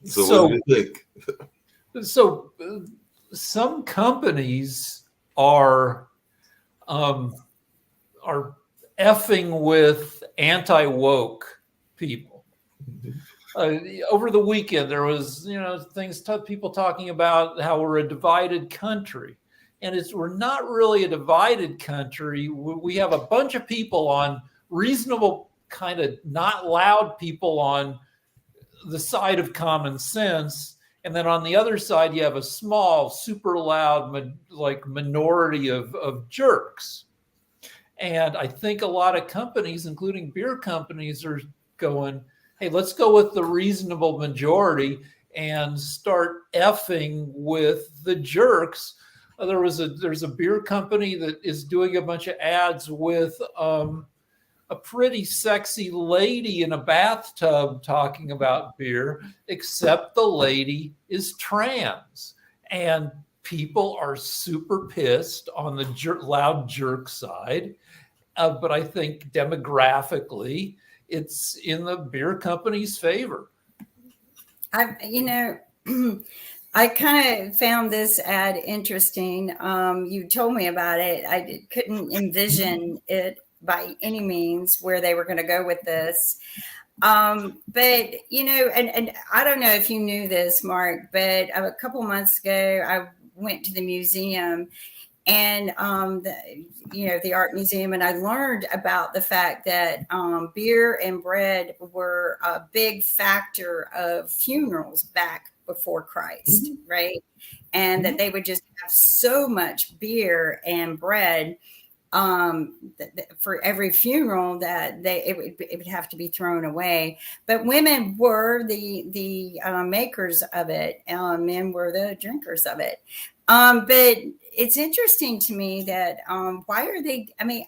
So what do you think? So some companies are effing with anti-woke people. Over the weekend, there was, people talking about how we're a divided country, and we're not really a divided country. We have a bunch of people on reasonable, kind of not loud people on the side of common sense, And then on the other side, you have a small, super loud, minority of jerks. And I think a lot of companies, including beer companies, are going, hey, let's go with the reasonable majority and start effing with the jerks. There's a beer company that is doing a bunch of ads with a pretty sexy lady in a bathtub talking about beer, except the lady is trans. And people are super pissed on the loud jerk side. But I think demographically, it's in the beer company's favor. I kind of found this ad interesting. You told me about it. I couldn't envision it by any means where they were going to go with this. But, and I don't know if you knew this, Mark, but a couple months ago, I went to the museum and, the art museum, and I learned about the fact that beer and bread were a big factor of funerals back before Christ, right? And that they would just have so much beer and bread for every funeral that it would have to be thrown away. But women were the makers of it. Men were the drinkers of it. But it's interesting to me that why are they? I mean,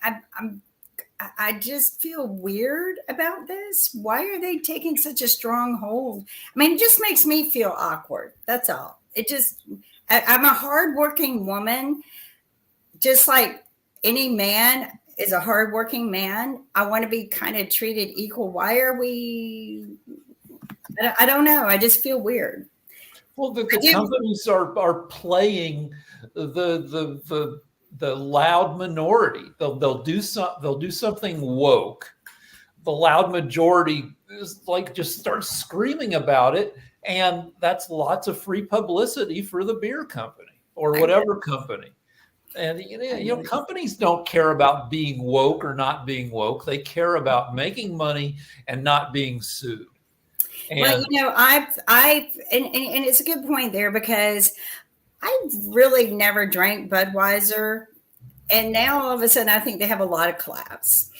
I just feel weird about this. Why are they taking such a strong hold? I mean, it just makes me feel awkward. That's all. I'm a hardworking woman, just like any man is a hardworking man. I want to be kind of treated equal. Why are we? I don't know. I just feel weird. Well, the companies are playing the loud minority. They'll do something woke. The loud majority is like just starts screaming about it, and that's lots of free publicity for the beer company or whatever company. And companies don't care about being woke or not being woke. They care about making money and not being sued. And, well, and it's a good point there, because I really never drank Budweiser, and now all of a sudden I think they have a lot of class,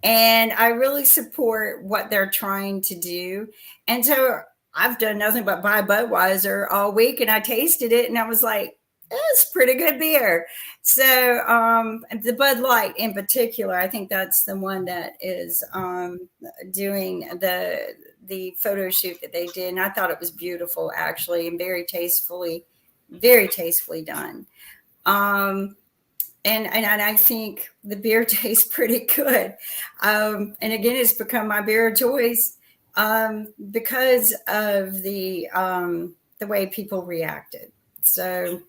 and I really support what they're trying to do. And so I've done nothing but buy Budweiser all week, and I tasted it, and I was like, it's pretty good beer. So the Bud Light in particular, I think that's the one that is doing the photo shoot that they did. And I thought it was beautiful, actually, and very tastefully done. And I think the beer tastes pretty good. And again, it's become my beer of choice because of the way people reacted. So,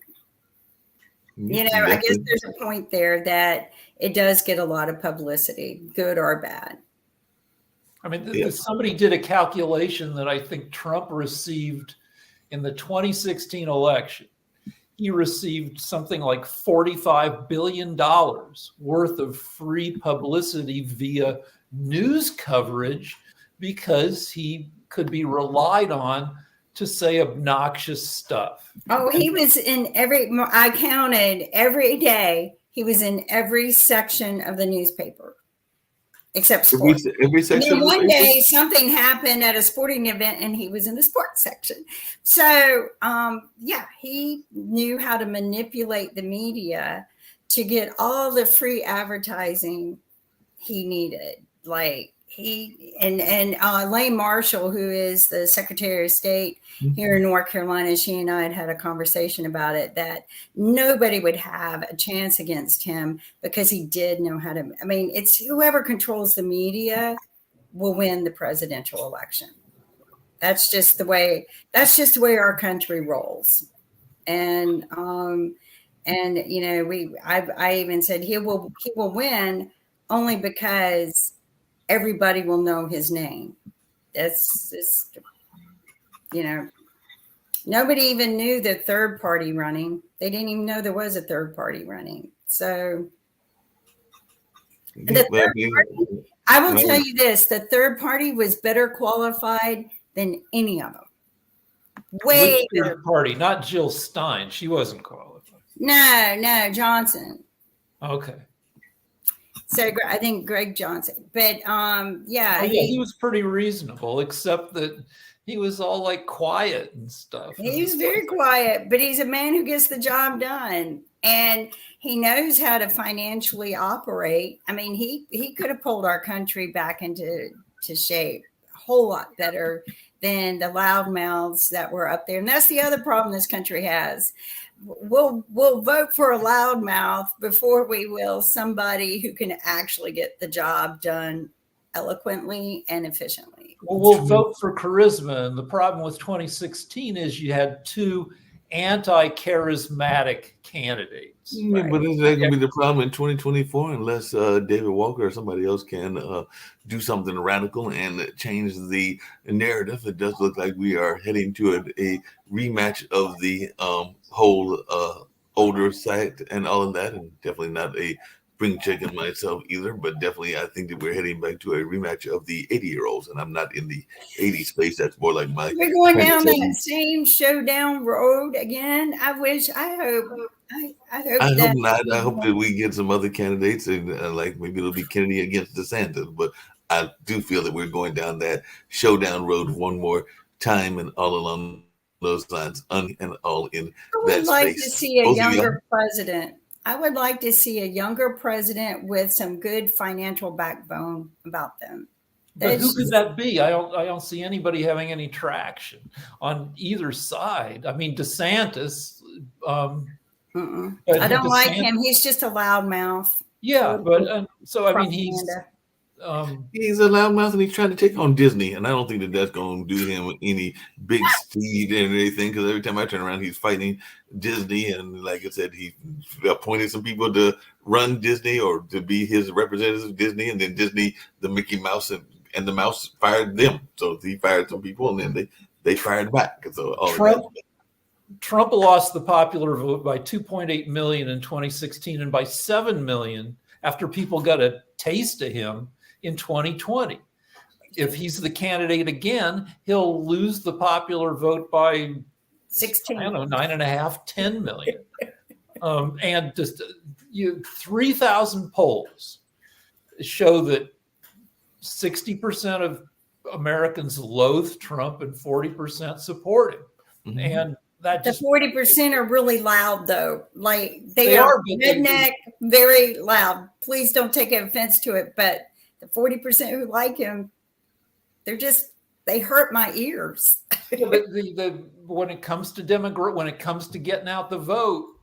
I guess there's a point there that it does get a lot of publicity, good or bad. I mean, somebody did a calculation that I think Trump received in the 2016 election. He received something like $45 billion worth of free publicity via news coverage because he could be relied on to say obnoxious stuff. Oh, he was in I counted every day. He was in every section of the newspaper, except sports. Every section. And then one day something happened at a sporting event and he was in the sports section. So, he knew how to manipulate the media to get all the free advertising he needed. Like Elaine Marshall, who is the Secretary of State here in North Carolina, she and I had a conversation about it, that nobody would have a chance against him because he did know how to. I mean, it's whoever controls the media will win the presidential election. That's just the way our country rolls. And I even said he will win only because everybody will know his name. That's just, nobody even knew the third party running. They didn't even know there was a third party running. So I will tell you this, the third party was better qualified than any of them. Way Which better. party? Not Jill Stein. She wasn't qualified. No, Johnson. Okay. So I think Greg Johnson, but yeah, He was pretty reasonable, except that he was all like quiet and stuff. He's very quiet, but he's a man who gets the job done, and he knows how to financially operate. I mean, he could have pulled our country back into shape a whole lot better than the loudmouths that were up there. And that's the other problem this country has. We'll vote for a loudmouth before we will somebody who can actually get the job done eloquently and efficiently. Well, we'll vote for charisma. And the problem with 2016 is you had two anti-charismatic candidates. Yeah, but is that going to be the problem in 2024 unless David Walker or somebody else can do something radical and change the narrative? It does look like we are heading to a rematch of the whole older side and all of that, and definitely not a spring chicken myself either, but definitely I think that we're heading back to a rematch of the 80-year-olds, and I'm not in the 80 space. That's more like my. We're going down that same showdown road again. I hope not. I hope that we get some other candidates, and like maybe it'll be Kennedy against DeSantis. But I do feel that we're going down that showdown road one more time, and all along those lines, and all in that space. I would like to see a younger president. I would like to see a younger president with some good financial backbone about them. But who could that be? I don't see anybody having any traction on either side. I mean, DeSantis. I don't like him. He's just a loudmouth. Yeah, but so I mean, he's a loudmouth and he's trying to take on Disney, and I don't think that that's going to do him any big speed and anything. Because every time I turn around, he's fighting Disney, and like I said, he appointed some people to run Disney or to be his representatives of Disney, and then Disney, the Mickey Mouse and the mouse fired them. So he fired some people, and then they fired back. So Trump lost the popular vote by 2.8 million in 2016, and by 7 million after people got a taste of him in 2020. If he's the candidate again, he'll lose the popular vote by 16. I don't know, 9.5, 10 million. And just 3,000 polls show that 60% of Americans loathe Trump and 40% support him. Mm-hmm. And that the 40% are really loud, though. Like they are redneck, very loud. Please don't take offense to it, but the 40% who like him, they hurt my ears. Yeah, but when it comes to when it comes to getting out the vote,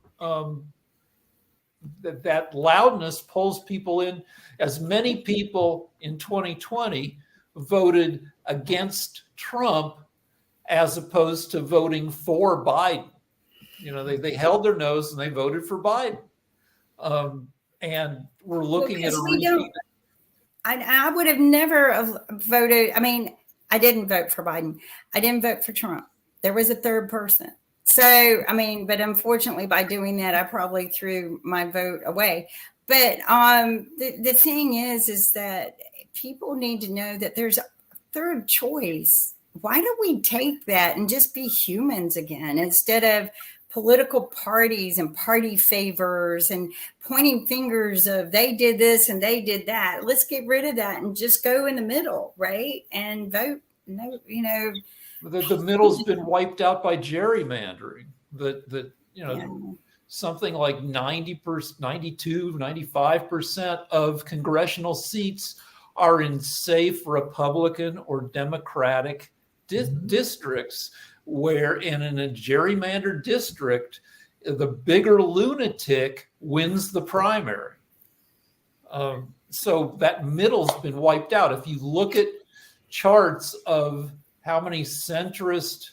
that loudness pulls people in. As many people in 2020 voted against Trump as opposed to voting for Biden. You know, they held their nose and they voted for Biden. And we're looking at I would have never voted. I mean, I didn't vote for Biden. I didn't vote for Trump. There was a third person. So, I mean, but unfortunately by doing that, I probably threw my vote away. But the thing is that people need to know that there's a third choice. Why don't we take that and just be humans again instead of political parties and party favors and pointing fingers of they did this and they did that? Let's get rid of that and just go in the middle, right? And vote. No, you know, the middle's been wiped out by gerrymandering. Something like 90%, 92, 95% of congressional seats are in safe Republican or Democratic districts, where in a gerrymandered district, the bigger lunatic wins the primary. So that middle's been wiped out. If you look at charts of how many centrist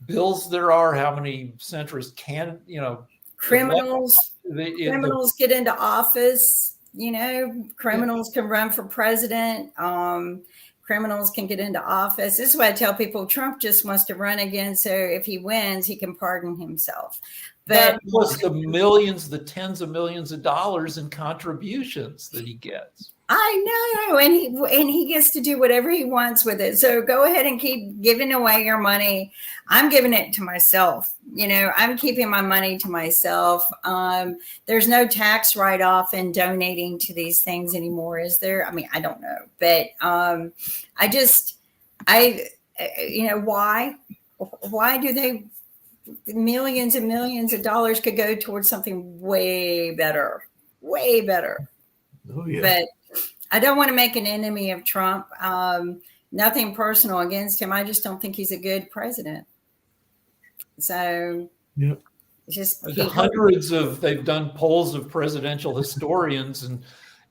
bills there are, how many centrist criminals get into office, criminals can run for president. Criminals can get into office. This is why I tell people Trump just wants to run again. So if he wins, he can pardon himself. But plus the millions, the tens of millions of dollars in contributions that he gets. I know, and he gets to do whatever he wants with it. So go ahead and keep giving away your money. I'm giving it to myself. I'm keeping my money to myself. There's no tax write-off in donating to these things anymore, is there? I mean, I don't know, but why do they? Millions and millions of dollars could go towards something way better. Oh yeah. But I don't want to make an enemy of Trump. Nothing personal against him. I just don't think he's a good president. So yeah, just they've done polls of presidential historians, and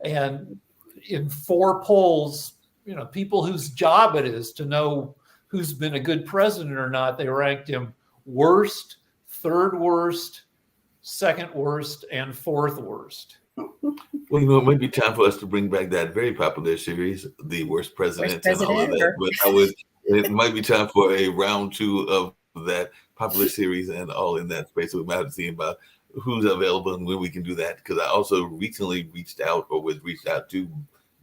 in 4 polls, people whose job it is to know who's been a good president or not, they ranked him worst, 3rd worst, 2nd worst, and 4th worst. Well, it might be time for us to bring back that very popular series, The Worst Presidents, and all of that. But it might be time for a round 2 of that popular series and all in that space. So we might have to see about who's available and when we can do that. Because I also recently was reached out to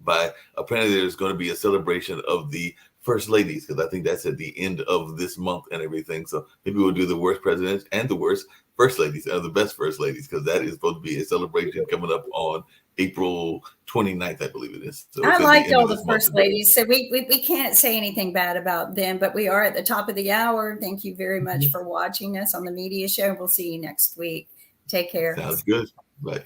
by, apparently there's going to be a celebration of the first ladies, because I think that's at the end of this month and everything. So maybe we'll do the worst presidents and the worst first ladies, and the best first ladies, because that is supposed to be a celebration coming up on April 29th, I believe it is. So I liked all the first ladies, so we can't say anything bad about them, but we are at the top of the hour. Thank you very much for watching us on the media show. We'll see you next week. Take care. Sounds good. Bye.